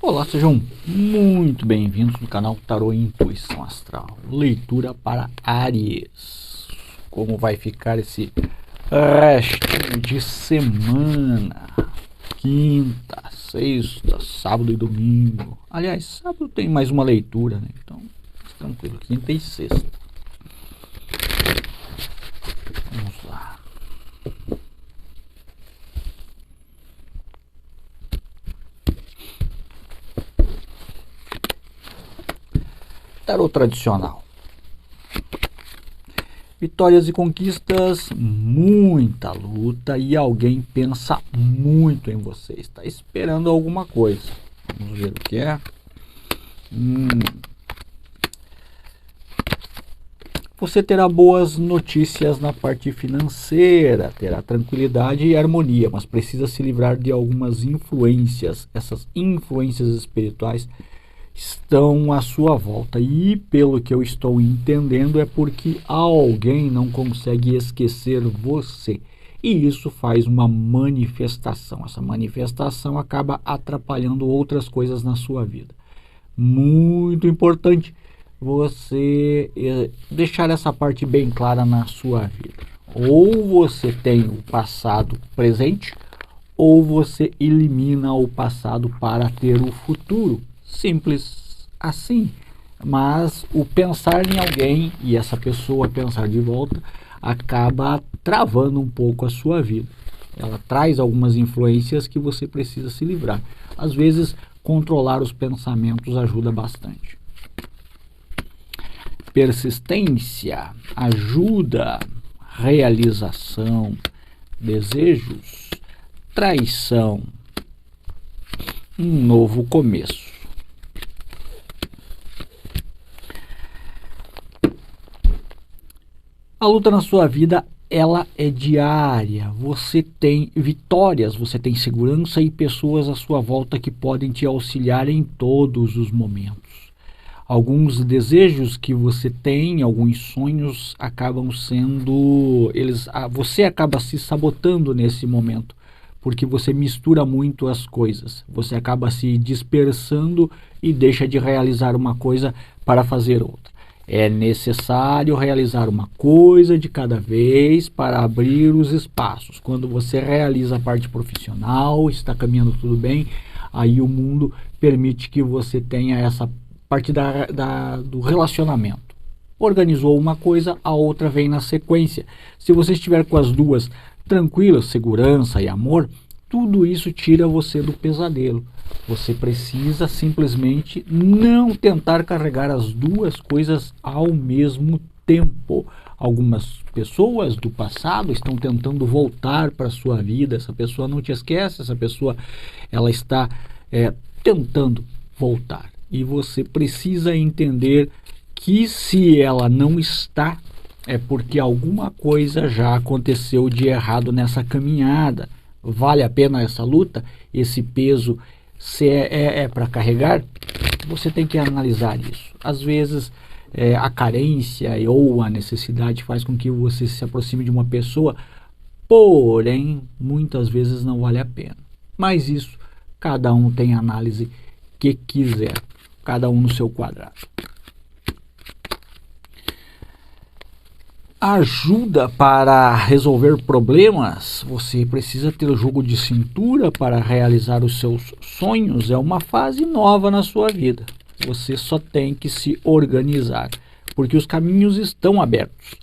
Olá, sejam muito bem-vindos no canal Tarô Intuição Astral. Leitura para Áries. Como vai ficar esse restinho de semana? Quinta, sexta, sábado e domingo. Aliás, sábado tem mais uma leitura, né? Então, tranquilo, quinta e sexta. Vamos lá. Tarô tradicional. Vitórias e conquistas, muita luta e alguém pensa muito em você. Está esperando alguma coisa. Vamos ver o que é. Você terá boas notícias na parte financeira, terá tranquilidade e harmonia, mas precisa se livrar de algumas influências. Essas influências espirituais estão à sua volta e, pelo que eu estou entendendo, é porque alguém não consegue esquecer você e isso faz uma manifestação. Essa manifestação acaba atrapalhando outras coisas na sua vida. Muito importante você deixar essa parte bem clara na sua vida. Ou você tem o passado presente ou você elimina o passado para ter o futuro. Simples assim, mas o pensar em alguém e essa pessoa pensar de volta acaba travando um pouco a sua vida. Ela traz algumas influências que você precisa se livrar. Às vezes, controlar os pensamentos ajuda bastante. Persistência, ajuda, realização, desejos, traição, um novo começo. A luta na sua vida, ela é diária. Você tem vitórias, você tem segurança e pessoas à sua volta que podem te auxiliar em todos os momentos. Alguns desejos que você tem, alguns sonhos acabam sendo... você acaba se sabotando nesse momento, porque você mistura muito as coisas. Você acaba se dispersando e deixa de realizar uma coisa para fazer outra. É necessário realizar uma coisa de cada vez para abrir os espaços. Quando você realiza a parte profissional, está caminhando tudo bem, aí o mundo permite que você tenha essa parte do relacionamento. Organizou uma coisa, a outra vem na sequência. Se você estiver com as duas tranquilas, segurança e amor, tudo isso tira você do pesadelo. Você precisa simplesmente não tentar carregar as duas coisas ao mesmo tempo. Algumas pessoas do passado estão tentando voltar para a sua vida. Essa pessoa não te esquece, essa pessoa ela está tentando voltar. E você precisa entender que se ela não está, é porque alguma coisa já aconteceu de errado nessa caminhada. Vale a pena essa luta? Esse peso se é para carregar? Você tem que analisar isso. Às vezes a carência ou a necessidade faz com que você se aproxime de uma pessoa, porém muitas vezes não vale a pena. Mas isso cada um tem a análise que quiser, cada um no seu quadrado. Ajuda para resolver problemas, você precisa ter o jogo de cintura para realizar os seus sonhos, é uma fase nova na sua vida. Você só tem que se organizar, porque os caminhos estão abertos.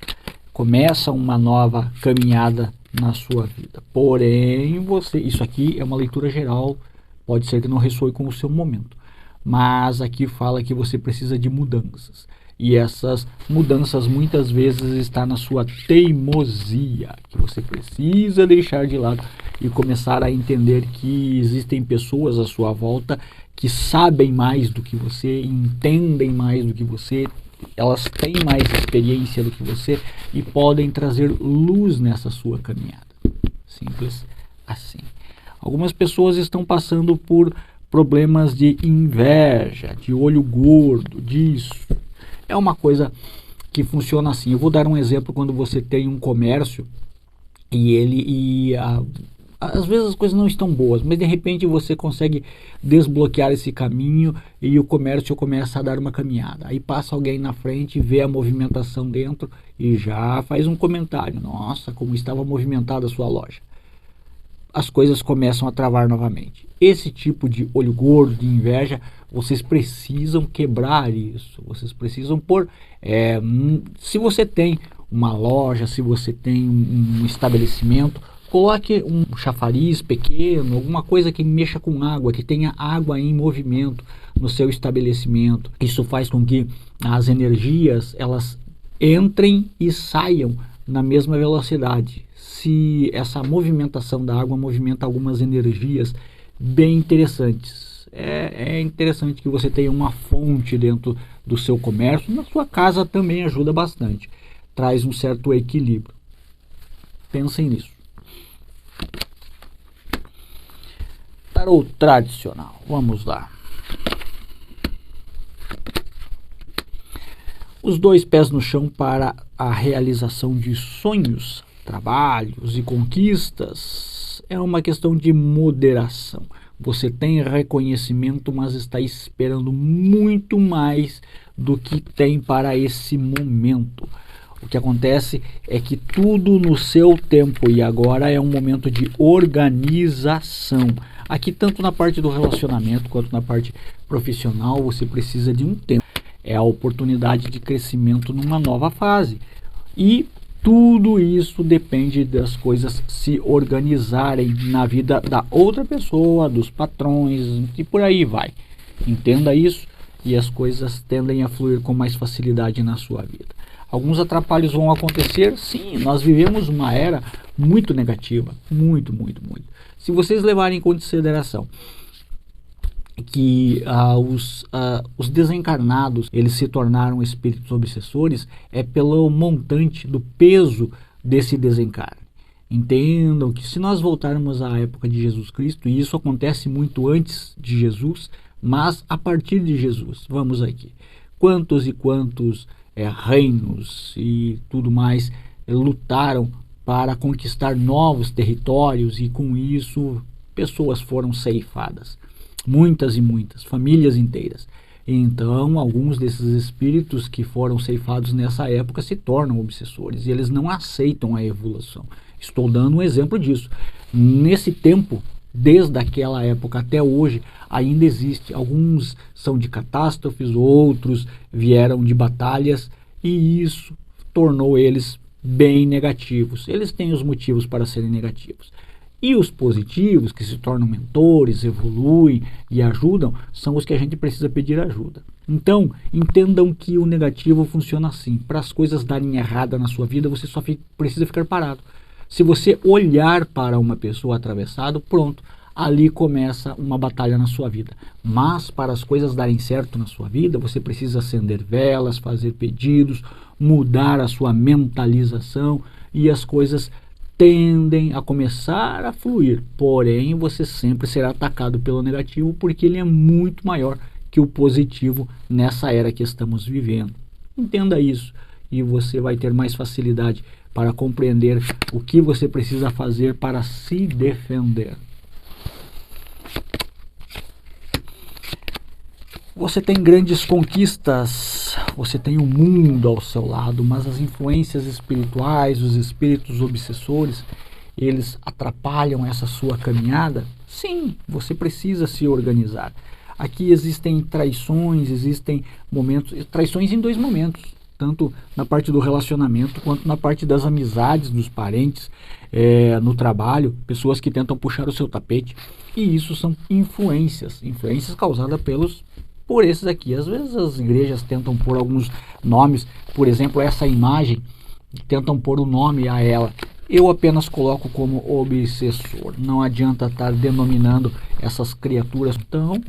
Começa uma nova caminhada na sua vida. Porém, isso aqui é uma leitura geral, pode ser que não ressoe com o seu momento. Mas aqui fala que você precisa de mudanças. E essas mudanças muitas vezes estão na sua teimosia, que você precisa deixar de lado e começar a entender que existem pessoas à sua volta que sabem mais do que você, entendem mais do que você, elas têm mais experiência do que você e podem trazer luz nessa sua caminhada. Simples assim. Algumas pessoas estão passando por problemas de inveja, de olho gordo, disso. É uma coisa que funciona assim. Eu vou dar um exemplo quando você tem um comércio e às vezes as coisas não estão boas, mas de repente você consegue desbloquear esse caminho e o comércio começa a dar uma caminhada. Aí passa alguém na frente, vê a movimentação dentro e já faz um comentário: nossa, como estava movimentada a sua loja. As coisas começam a travar novamente. Esse tipo de olho gordo, de inveja, vocês precisam quebrar isso. Vocês precisam pôr... se você tem uma loja, se você tem um estabelecimento, coloque um chafariz pequeno, alguma coisa que mexa com água, que tenha água em movimento no seu estabelecimento. Isso faz com que as energias elas entrem e saiam na mesma velocidade. Se essa movimentação da água movimenta algumas energias bem interessantes. É interessante que você tenha uma fonte dentro do seu comércio. Na sua casa também ajuda bastante. Traz um certo equilíbrio. Pensem nisso. Tarô tradicional. Vamos lá. Os 2 pés no chão para a realização de sonhos, trabalhos e conquistas. É uma questão de moderação. Você tem reconhecimento, mas está esperando muito mais do que tem para esse momento. O que acontece é que tudo no seu tempo, e agora é um momento de organização. Aqui, tanto na parte do relacionamento quanto na parte profissional, você precisa de um tempo. É a oportunidade de crescimento numa nova fase. E tudo isso depende das coisas se organizarem na vida da outra pessoa, dos patrões e por aí vai. Entenda isso e as coisas tendem a fluir com mais facilidade na sua vida. Alguns atrapalhos vão acontecer, sim, nós vivemos uma era muito negativa, muito. Se vocês levarem em consideração que os desencarnados eles se tornaram espíritos obsessores, é pelo montante do peso desse desencarne. Entendam que se nós voltarmos à época de Jesus Cristo, e isso acontece muito antes de Jesus, mas a partir de Jesus, vamos aqui, quantos e quantos reinos e tudo mais lutaram para conquistar novos territórios, e com isso pessoas foram ceifadas. Muitas e muitas, famílias inteiras. Então, alguns desses espíritos que foram ceifados nessa época se tornam obsessores e eles não aceitam a evolução. Estou dando um exemplo disso. Nesse tempo, desde aquela época até hoje, ainda existe. Alguns são de catástrofes, outros vieram de batalhas e isso tornou eles bem negativos. Eles têm os motivos para serem negativos. E os positivos, que se tornam mentores, evoluem e ajudam, são os que a gente precisa pedir ajuda. Então, entendam que o negativo funciona assim. Para as coisas darem errada na sua vida, você só precisa ficar parado. Se você olhar para uma pessoa atravessado, pronto, ali começa uma batalha na sua vida. Mas para as coisas darem certo na sua vida, você precisa acender velas, fazer pedidos, mudar a sua mentalização e as coisas tendem a começar a fluir, porém você sempre será atacado pelo negativo porque ele é muito maior que o positivo nessa era que estamos vivendo. Entenda isso e você vai ter mais facilidade para compreender o que você precisa fazer para se defender. Você tem grandes conquistas, você tem o mundo ao seu lado, mas as influências espirituais, os espíritos obsessores, eles atrapalham essa sua caminhada? Sim, você precisa se organizar. Aqui existem traições, existem momentos, traições em 2 momentos, tanto na parte do relacionamento quanto na parte das amizades, dos parentes, no trabalho, pessoas que tentam puxar o seu tapete, e isso são influências causadas por esses aqui. Às vezes as igrejas tentam pôr alguns nomes, por exemplo, essa imagem, tentam pôr o nome a ela. Eu apenas coloco como obsessor. Não adianta estar denominando essas criaturas. Então,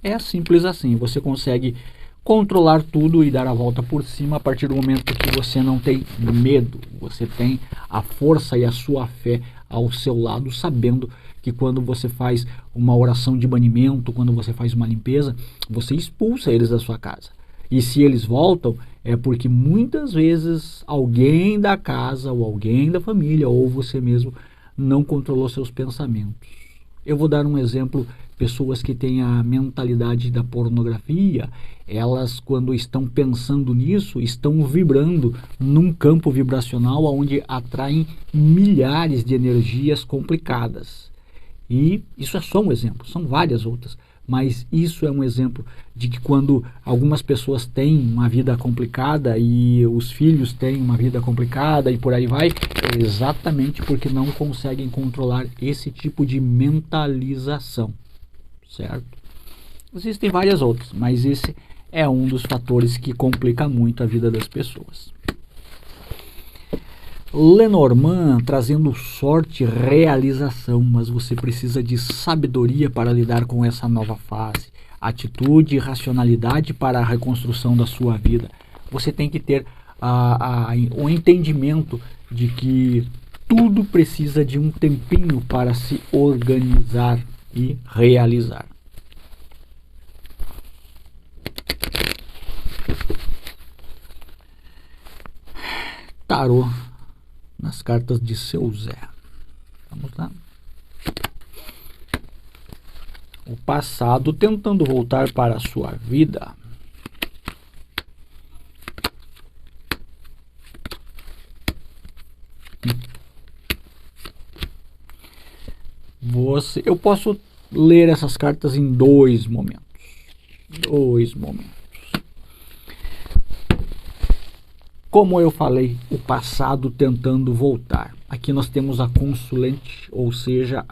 é simples assim. Você consegue controlar tudo e dar a volta por cima a partir do momento que você não tem medo. Você tem a força e a sua fé ao seu lado, sabendo que quando você faz uma oração de banimento, quando você faz uma limpeza, você expulsa eles da sua casa. E se eles voltam, é porque muitas vezes alguém da casa, ou alguém da família, ou você mesmo, não controlou seus pensamentos. Eu vou dar um exemplo. Pessoas que têm a mentalidade da pornografia, elas, quando estão pensando nisso, estão vibrando num campo vibracional onde atraem milhares de energias complicadas. E isso é só um exemplo, são várias outras, mas isso é um exemplo de que quando algumas pessoas têm uma vida complicada e os filhos têm uma vida complicada e por aí vai, é exatamente porque não conseguem controlar esse tipo de mentalização. Certo? Existem várias outras, mas esse é um dos fatores que complica muito a vida das pessoas. Lenormand trazendo sorte e realização, mas você precisa de sabedoria para lidar com essa nova fase, atitude e racionalidade para a reconstrução da sua vida. Você tem que ter o entendimento de que tudo precisa de um tempinho para se organizar e realizar. Tarô nas cartas de Seu Zé. Vamos lá. O passado tentando voltar para a sua vida. Eu posso ler essas cartas em dois momentos. Como eu falei, o passado tentando voltar. Aqui nós temos a consulente, ou seja,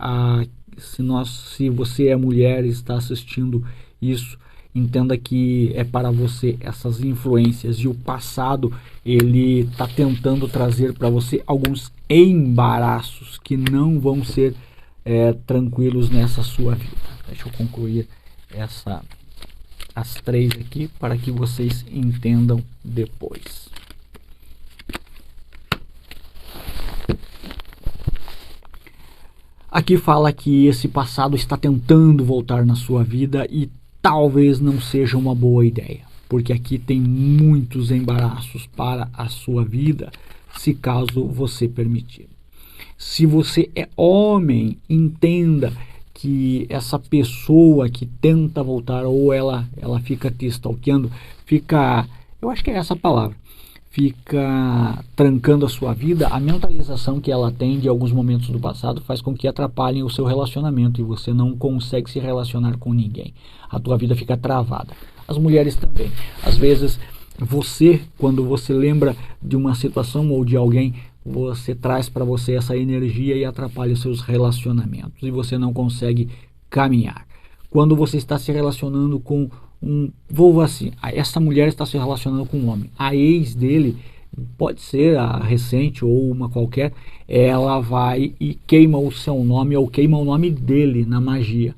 se você é mulher e está assistindo isso, entenda que é para você essas influências, e o passado ele está tentando trazer para você alguns embaraços que não vão ser tranquilos nessa sua vida. Deixa eu concluir as três aqui para que vocês entendam depois. Aqui fala que esse passado está tentando voltar na sua vida e talvez não seja uma boa ideia, porque aqui tem muitos embaraços para a sua vida, se caso você permitir. Se você é homem, entenda que essa pessoa que tenta voltar, ou ela fica te stalkeando, eu acho que é essa palavra, fica trancando a sua vida, a mentalização que ela tem de alguns momentos do passado faz com que atrapalhem o seu relacionamento e você não consegue se relacionar com ninguém. A tua vida fica travada. As mulheres também. Às vezes, quando você lembra de uma situação ou de alguém, você traz para você essa energia e atrapalha os seus relacionamentos e você não consegue caminhar. Quando você está se relacionando com essa mulher está se relacionando com um homem, a ex dele, pode ser a recente ou uma qualquer, ela vai e queima o seu nome ou queima o nome dele na magia.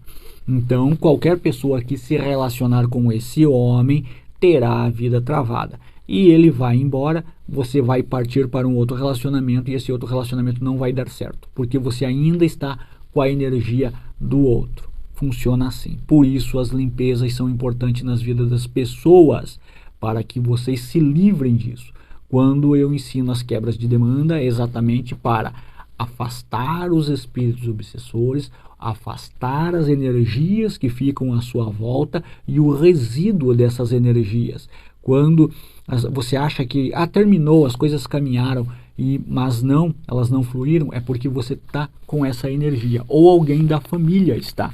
Então, qualquer pessoa que se relacionar com esse homem terá a vida travada. E ele vai embora, você vai partir para um outro relacionamento e esse outro relacionamento não vai dar certo, porque você ainda está com a energia do outro. Funciona assim. Por isso as limpezas são importantes nas vidas das pessoas, para que vocês se livrem disso. Quando eu ensino as quebras de demanda, é exatamente para afastar os espíritos obsessores, afastar as energias que ficam à sua volta e o resíduo dessas energias. Quando você acha que terminou, as coisas caminharam, mas não, elas não fluíram, é porque você está com essa energia, ou alguém da família está.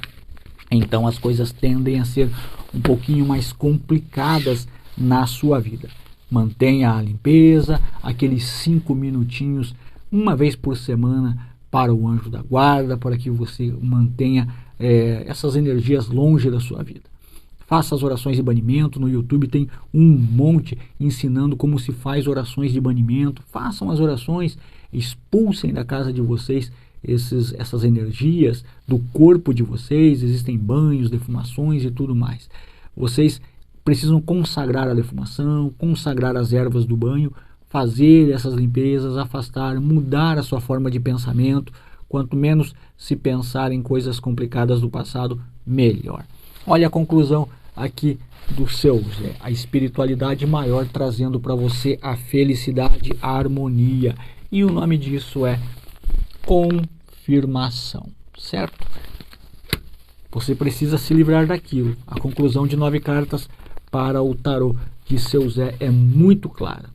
Então as coisas tendem a ser um pouquinho mais complicadas na sua vida. Mantenha a limpeza, aqueles 5 minutinhos, uma vez por semana, para o anjo da guarda, para que você mantenha essas energias longe da sua vida. Faça as orações de banimento. No YouTube tem um monte ensinando como se faz orações de banimento. Façam as orações, expulsem da casa de vocês essas energias do corpo de vocês. Existem banhos, defumações e tudo mais. Vocês precisam consagrar a defumação, consagrar as ervas do banho, fazer essas limpezas, afastar, mudar a sua forma de pensamento. Quanto menos se pensar em coisas complicadas do passado, melhor. Olha a conclusão aqui do Seu Zé, a espiritualidade maior trazendo para você a felicidade, a harmonia. E o nome disso é confiança. afirmação, certo? Você precisa se livrar daquilo. A conclusão de 9 cartas para o tarô de Seu Zé é muito clara.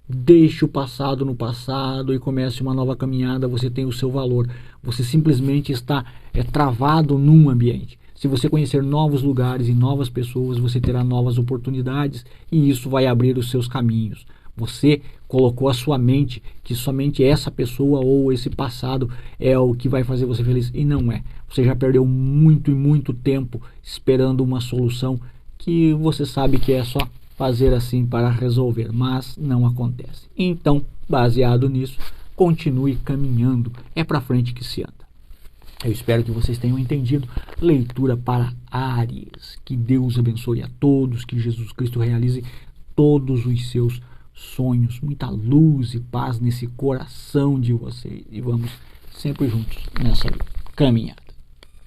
Deixe o passado no passado e comece uma nova caminhada. Você tem o seu valor. Você simplesmente está travado num ambiente. Se você conhecer novos lugares e novas pessoas, você terá novas oportunidades e isso vai abrir os seus caminhos. Você colocou a sua mente que somente essa pessoa ou esse passado é o que vai fazer você feliz, e não é. Você já perdeu muito e muito tempo esperando uma solução que você sabe que é só fazer assim para resolver, mas não acontece. Então, baseado nisso, continue caminhando, é para frente que se anda. Eu espero que vocês tenham entendido. Leitura para Áries. Que Deus abençoe a todos, que Jesus Cristo realize todos os seus sonhos, muita luz e paz nesse coração de vocês, e vamos sempre juntos nessa caminhada.